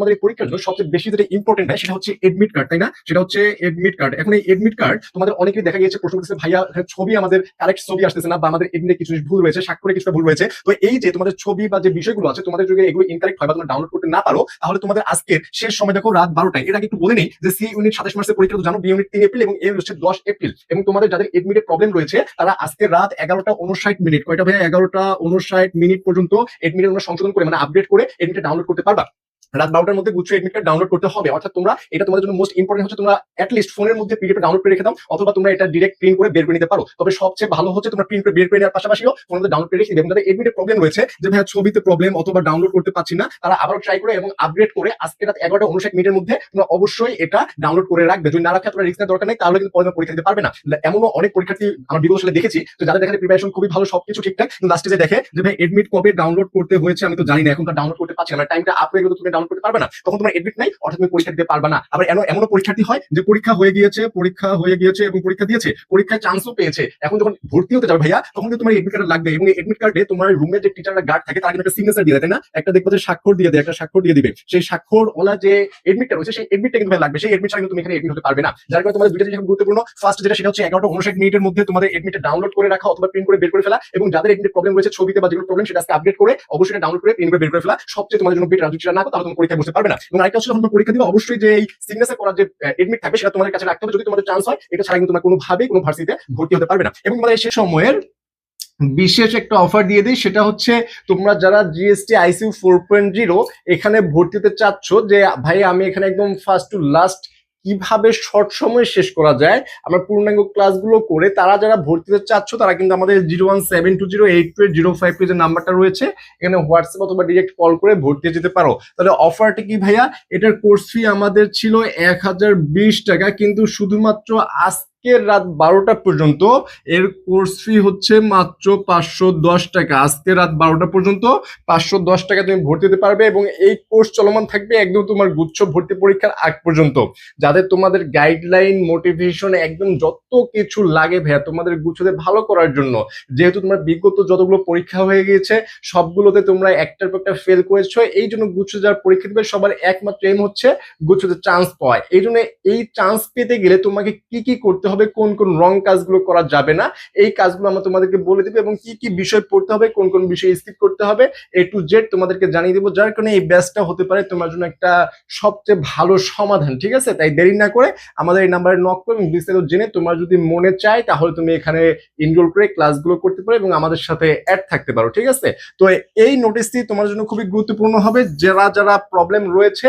তোমাদের এই পরীক্ষার জন্য সবচেয়ে বেশি যেটা ইম্পর্টেন্ট হয় সেটা হচ্ছে এডমিট কার্ড, তাই না? সেটা হচ্ছে এডমিট কার্ড। এখন এই এডমিট কার্ড তোমাদের অনেকেই দেখা গিয়েছে প্রশ্ন করতেছে, ভাইয়া ছবি আমাদের কারেক্ট ছবি আসতেছে না, বা আমাদের এডমিটে কিছু ভুল রয়েছে, স্বাক্ষরে কিছুটা ভুল রয়েছে। তো এই যে তোমাদের ছবি বা যে বিষয়গুলো আছে তোমাদের যদি এগুলো ইনকারেক্ট হয় বা তোমরা ডাউনলোড করতে না পারো, তাহলে তোমাদের আজকের শেষ সময় দেখো রাত 12টায়। এর আগে একটু বলে নেই যে সি ইউনিট 27 মার্চের পরীক্ষা তো জানো, বি ইউনিট 3 এপ্রিল এবং এ হচ্ছে 10 এপ্রিল। এবং তোমাদের যাদের এডমিটে প্রবলেম রয়েছে তারা আজকে রাত 11টা 59 মিনিট, কয়টা ভাইয়া, 11টা 59 মিনিট পর্যন্ত এডমিটের সংশোধন করে মানে আপডেট করে এডমিটে ডাউনলোড করতে পারবা। রাত 12টার মধ্যে গুচ্ছ এডমিট কার্ড ডাউনলোড করতে হবে। অর্থাৎ তোমরা এটা তোমাদের জন্য মোস্ট ইম্পর্টেন্ট হচ্ছে তোমরা অ্যাটলিস্ট ফোনের মধ্যে পিডিএফ ডাউনলোড করে রেখে দাও, অথবা তোমরা এটা ডিরেক্ট প্রিন্ট করে বের করে নিতে পারো। তবে সবচেয়ে ভালো হচ্ছে তোমরা প্রিন্ট করে বের করে নেওয়ার পাশাপাশিও ফোনের মধ্যে ডাউনলোড করে রেখে দিবে। এবং যাদের এডমিটে প্রবলেম রয়েছে যে ভাইয়া ছবিতে প্রবলেম অথবা ডাউনলোড করতে পারছি না, তারা আবারও ট্রাই করে এবং আপগ্রেড করে আজকে রাত 11টা 59 মিনিটের মধ্যে তোমরা অবশ্যই এটা ডাউনলোড করে রাখবে। যদি না রাখে তোমরা রিস্ক নেওয়ার দরকার নেই, তাহলে কিন্তু পরে পরীক্ষা দিতে পারবে না। এমনও অনেক পরীক্ষার্থী আমার বিগত সালে দেখেছি যে যাদের দেখেন প্রিপারেশন খুবই ভালো, সবকিছু ঠিকঠাক, কিন্তু লাস্টে যে দেখে যে ভাই এডমিট কবে ডাউনলোড করতে হয়েছে আমি তো জানি না, এখন তো ডাউনলোড করতে পারছি না, টাইমটা আপ হয়ে গেলে তুমি ডাউনলোড করতে পারবে না, তখন তোমার এডমিট নাই, অর্থাৎ তুমি পরীক্ষা দিতে পারবে না। আবার এমনও পরীক্ষার্থী হয় যে পরীক্ষা হয়ে গিয়েছে এবং পরীক্ষা দিয়েছে, পরীক্ষায় চান্সও পেয়েছে, এখন যখন ভর্তি হতে যাবে ভাইয়া তখন কিন্তু তোমার এডমিট কার্ড লাগবে। এবং এই এডমিট কার্ডে তোমার রুমের যে টিচাররা গার্ড থাকে তারা কিন্তু একটা সিগনেচার দিয়ে দেয়, তাই না? একটা দেখবো যে স্বাক্ষর দিয়ে দেয়, একটা স্বাক্ষর দিয়ে দিবে। সেই স্বাক্ষর ওলা যে এডমিটটা রয়েছে সেই এডমিটটা কিন্তু লাগবে, সেই এডমিট ছাড়া কিন্তু তুমি এখানে এডমিট হতে পারবে না। যার কারণে তোমাদের দুইটা জিনিস গুরুত্বপূর্ণ। ফার্স্ট যেটা সেটা হচ্ছে 11টা 59 মিনিটের মধ্যে তোমাদের এডমিটটা ডাউনলোড করে রাখা অথবা প্রিন্ট করে বের করে ফেলা, এবং যাদের এডমিট প্রবলেম রয়েছে ছবিতে বা যেগুলো প্রবলেম সেটা আজকে আপডেট করে অবশ্যই ডাউনলোড করে প্রিন্ট করে বের করে ফেলা সবচেয়ে তোমাদের জন্য বেটার। যদি না করো তাহলে তুমি পরীক্ষায় বসতে পারবে না। এবং আরেকটা হচ্ছে যখন পরীক্ষা দিবে অবশ্যই যে এই সিগনেচার করার যে এডমিট থাকবে সেটা তোমাদের কাছে রাখতে হবে, যদি তোমাদের চান্স হয়। এটা ছাড়া কিন্তু তোমরা কোনোভাবেই কোনো ভার্সিটিতে ভর্তি হতে পারবে না। এবং তোমাদের শেষ সময়ের বিশেষ একটা অফার দিয়ে দিই, সেটা হচ্ছে তোমরা যারা জিএসটি আইসিউ 4.0 এখানে ভর্তি হতে চাচ্ছ, যে ভাই আমি এখানে একদম ফার্স্ট টু লাস্ট কিভাবে শর্ট সময় শেষ করা যায় আমরা পূর্ণাঙ্গ ক্লাসগুলো করে, তারা যারা ভর্তিতে চাচ্ছ তারা কিন্তু আমাদের 01720828052 যে নাম্বারটা রয়েছে এখানে হোয়াটসঅ্যাপ অথবা ডিরেক্ট কল করে ভর্তি যেতে পারো। তাহলে অফারটা কি ভাইয়া? এটার কোর্স ফি আমাদের ছিল 1020 টাকা, কিন্তু শুধুমাত্র আজকের রাত 12টা পর্যন্ত এর কোর্স ফি হচ্ছে মাত্র 510 টাকা। আজকে রাত 12টা পর্যন্ত 510 টাকা তুমি ভর্তি হতে পারবে, এবং এই কোর্স চলমান থাকবে একদম তোমার গুচ্ছ ভর্তি পরীক্ষার আগ পর্যন্ত। যাদের তোমাদের গাইডলাইন মোটিভেশন একদম যত কিছু লাগে ভাইয়া তোমাদের গুচ্ছতে ভালো করার জন্য, যেহেতু তোমার বিগত যতগুলো পরীক্ষা হয়ে গিয়েছে সবগুলোতে তোমরা একটার পর একটা ফেল করেছো, এই জন্য গুচ্ছ যারা পরীক্ষা দেবে সবার একমাত্র এম হচ্ছে গুচ্ছতে চান্স পাওয়া। এই জন্য এই চান্স পেতে গেলে তোমাকে কি কি করতে হবে, কোন কোন রং কাজগুলো করা যাবে না, এই কাজগুলো আমরা তোমাদেরকে বলে দেবো, এবং কি কি বিষয় পড়তে হবে, কোন কোন বিষয় স্কিপ করতে হবে, এ টু জেড তোমাদেরকে জানিয়ে দেবো। যার কারণে এই ব্যাচটা হতে পারে তোমার জন্য একটা সবচেয়ে ভালো সমাধান। ঠিক আছে, তাই দেরি না করে আমাদের এই নাম্বারে নক করে এবং বিস্তারিত জেনে তোমার যদি মনে চায় তাহলে তুমি এখানে এনরোল করে ক্লাসগুলো করতে পারো এবং আমাদের সাথে অ্যাড থাকতে পারো। ঠিক আছে, তো এই নোটিশটি তোমার জন্য খুবই গুরুত্বপূর্ণ হবে। যারা যারা প্রবলেম রয়েছে